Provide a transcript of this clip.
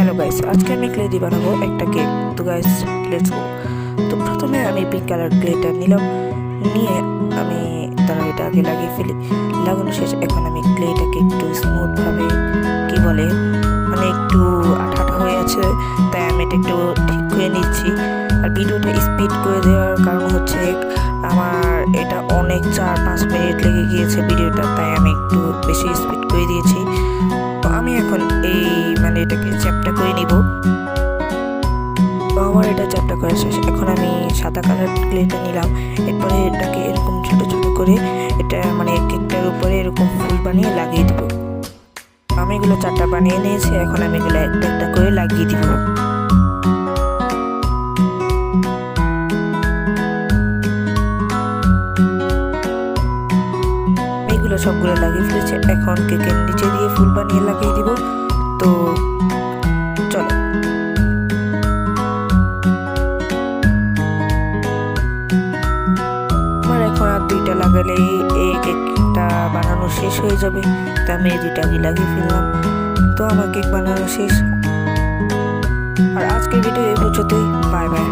Hello guys, আজকে আমি clay দিয়ে বানাবো একটা কেক। তো গাইস লেটস গো। তো প্রথমে আমি পিঙ্ক কালার ক্লেটা নিলাম, নিয়ে আমি তারা এটা আগে লাগিয়ে ফেলি। লাগানো শেষ। এখন আমি ক্লেটাকে একটু স্মুথভাবে কি বলে মানে একটু আঠা আঠা হয়ে আছে, তাই আমি এটা একটু ঠিক করে নিচ্ছি। আর ভিডিওটা স্পিড করে দেওয়ার কারণ হচ্ছে আমার এটা অনেক 4-5 মিনিট লেগে গিয়েছে ভিডিওটা, তাই আমি একটু বেশি স্পিড করে দিয়েছি। তো আমি এখন এটাকে চ্যাপটা করে নিব। তো আমার এটা চ্যাপটা করা শেষ। এখন আমি সাদা কালার ক্লেটা নিলাম, এরপরে এটাকে এরকম ছোট ছোট করে এটা কেকটার উপরে এরকম ফুল বানিয়ে লাগিয়ে দিব। আমি এগুলো 4টা বানিয়ে নিয়েছি, এখন আমি এগুলো একটা একটা করে লাগিয়ে দিব। এগুলো সবগুলো লাগিয়ে ফেলেছি, এখন কেকের নিচে দিয়ে ফুল বানিয়ে লাগিয়ে দিব। তো চলো। আমার এখন আর 2টা লাগালেই এই কেকটা বানানো শেষ হয়ে যাবে। তো আমি এই 2টা আগে লাগিয়ে ফেললাম। তো আমার কেক বানানো শেষ। আর আজকের ভিডিও এই পর্যন্তই। Bye bye.